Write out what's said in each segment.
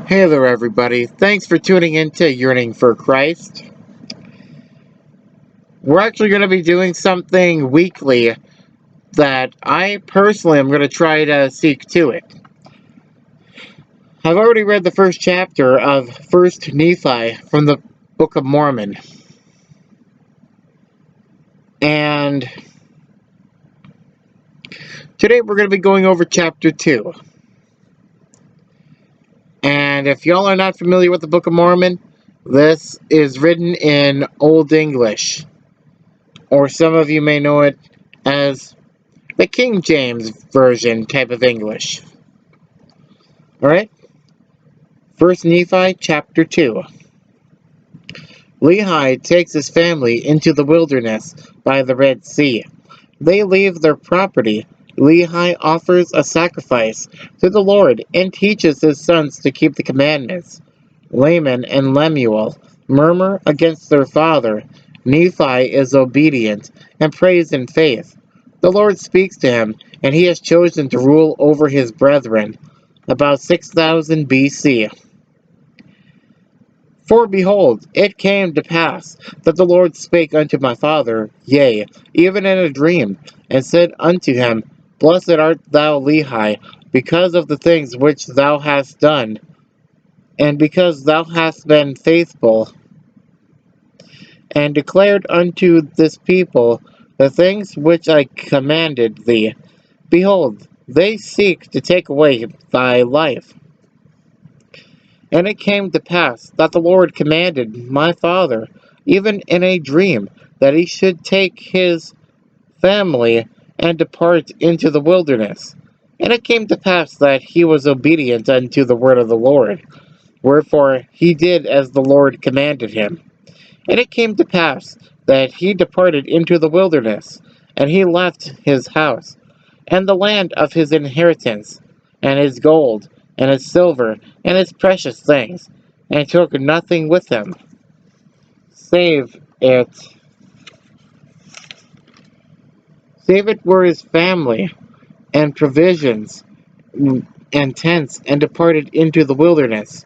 Hey there, everybody. Thanks for tuning in to Yearning for Christ. We're actually going to be doing something weekly that I personally am going to try to seek to it. I've already read the first chapter of 1st Nephi from the Book of Mormon. And today we're going to be going over chapter 2. And if y'all are not familiar with the Book of Mormon, this is written in Old English, or some of you may know it as the King James Version type of English. Alright? 1st Nephi chapter 2. Lehi takes his family into the wilderness by the Red Sea. They leave their property. Lehi offers a sacrifice to the Lord and teaches his sons to keep the commandments. Laman and Lemuel murmur against their father. Nephi is obedient and prays in faith. The Lord speaks to him, and he has chosen to rule over his brethren. About 6000 BC. For behold, it came to pass that the Lord spake unto my father, yea, even in a dream, and said unto him, Blessed art thou, Lehi, because of the things which thou hast done, and because thou hast been faithful, and declared unto this people the things which I commanded thee. Behold, they seek to take away thy life. And it came to pass that the Lord commanded my father, even in a dream, that he should take his family and depart into the wilderness. And it came to pass that he was obedient unto the word of the Lord, wherefore he did as the Lord commanded him. And it came to pass that he departed into the wilderness, and he left his house, and the land of his inheritance, and his gold, and his silver, and his precious things, and took nothing with him, save it were his family, and provisions, and tents, and departed into the wilderness.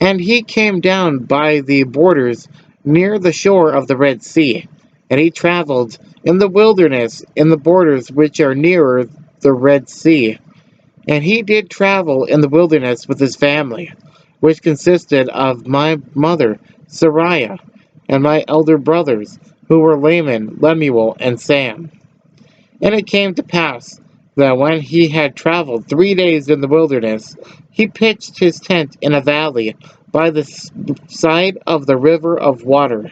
And he came down by the borders near the shore of the Red Sea, and he traveled in the wilderness in the borders which are nearer the Red Sea. And he did travel in the wilderness with his family, which consisted of my mother, Sariah, and my elder brothers, who were Laman, Lemuel, and Sam. And it came to pass that when he had traveled 3 days in the wilderness, he pitched his tent in a valley by the side of the river of water.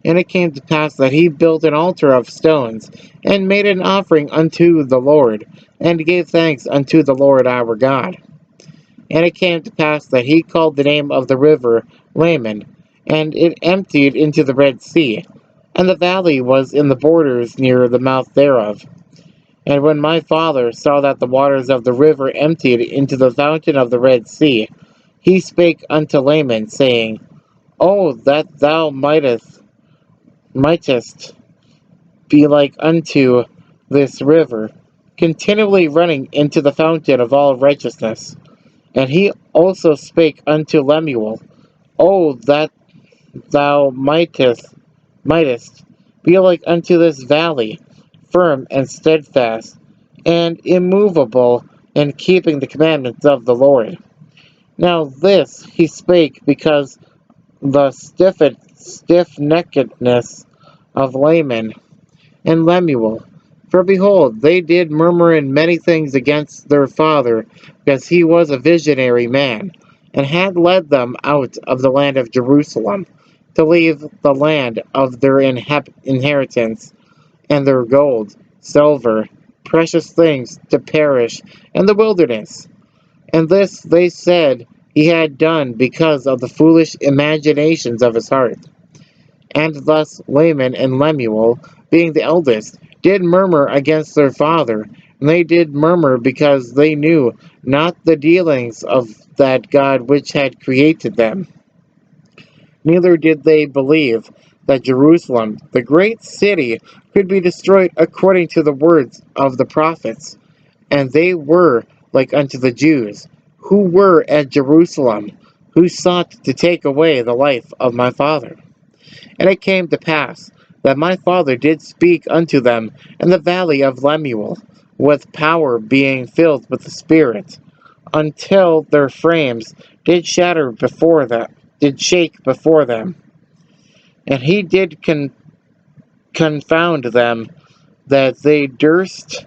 And it came to pass that he built an altar of stones, and made an offering unto the Lord, and gave thanks unto the Lord our God. And it came to pass that he called the name of the river Laman, and it emptied into the Red Sea, and the valley was in the borders near the mouth thereof. And when my father saw that the waters of the river emptied into the fountain of the Red Sea, he spake unto Laman, saying, Oh, that thou mightest be like unto this river, continually running into the fountain of all righteousness. And he also spake unto Lemuel, Oh, that thou mightest be like unto this valley, firm and steadfast, and immovable in keeping the commandments of the Lord. Now this he spake because the stiff-neckedness of Laman and Lemuel. For behold, they did murmur in many things against their father, because he was a visionary man, and had led them out of the land of Jerusalem, to leave the land of their inheritance, and their gold, silver, precious things to perish in the wilderness. And this they said he had done because of the foolish imaginations of his heart. And thus Laman and Lemuel, being the eldest, did murmur against their father, and they did murmur because they knew not the dealings of that God which had created them. Neither did they believe that Jerusalem, the great city, could be destroyed according to the words of the prophets. And they were like unto the Jews, who were at Jerusalem, who sought to take away the life of my father. And it came to pass that my father did speak unto them in the valley of Lemuel, with power, being filled with the Spirit, until their frames did shatter before them, did shake before them. And he did confound them, that they durst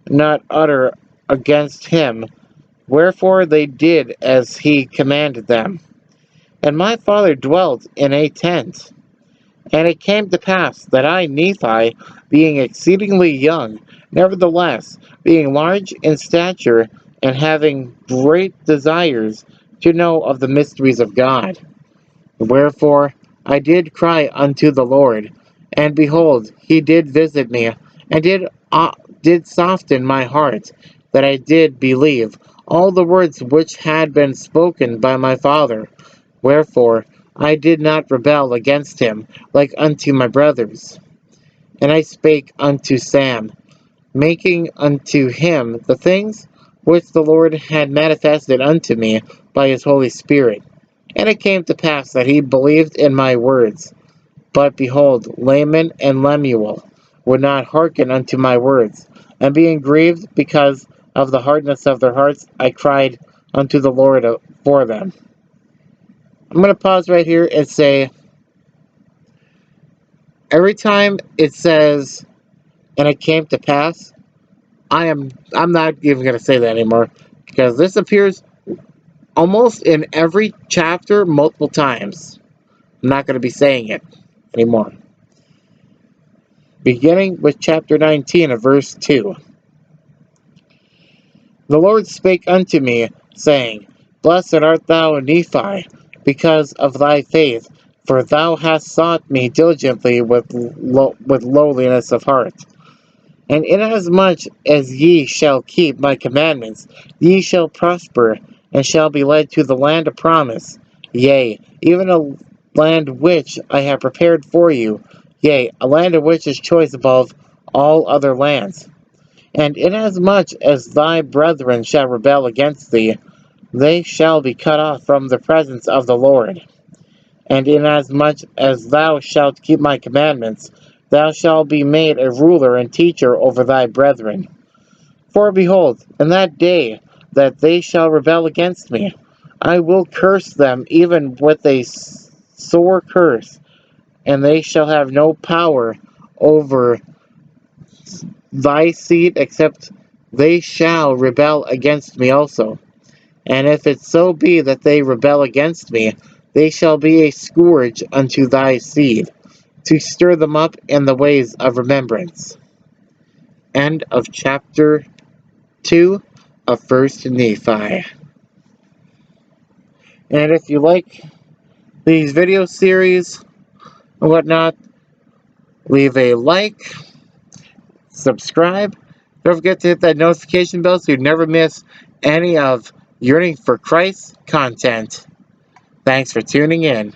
not utter against him. Wherefore they did as he commanded them. And my father dwelt in a tent. And it came to pass that I, Nephi, being exceedingly young, nevertheless, being large in stature, and having great desires to know of the mysteries of God. Wherefore I did cry unto the Lord, and behold, he did visit me, and did soften my heart, that I did believe all the words which had been spoken by my father. Wherefore I did not rebel against him like unto my brothers. And I spake unto Sam, making unto him the things which the Lord had manifested unto me by his Holy Spirit. And it came to pass that he believed in my words. But behold, Laman and Lemuel would not hearken unto my words. And being grieved because of the hardness of their hearts, I cried unto the Lord for them. I'm going to pause right here and say, every time it says, and it came to pass, I'm not even going to say that anymore, because this appears almost in every chapter multiple times. I'm not going to be saying it anymore. Beginning with chapter 19 of verse 2. The Lord spake unto me, saying, Blessed art thou, Nephi, because of thy faith, for thou hast sought me diligently with lowliness of heart. And inasmuch as ye shall keep my commandments, ye shall prosper, and shall be led to the land of promise, yea, even a land which I have prepared for you, yea, a land of which is choice above all other lands. And inasmuch as thy brethren shall rebel against thee, they shall be cut off from the presence of the Lord. And inasmuch as thou shalt keep my commandments, thou shalt be made a ruler and teacher over thy brethren. For behold, in that day that they shall rebel against me, I will curse them even with a sore curse, and they shall have no power over thy seed, except they shall rebel against me also. And if it so be that they rebel against me, they shall be a scourge unto thy seed, to stir them up in the ways of remembrance. End of chapter 2 of 1st Nephi. And if you like these video series and whatnot, leave a like, subscribe. Don't forget to hit that notification bell so you never miss any of Yearning for Christ content. Thanks for tuning in.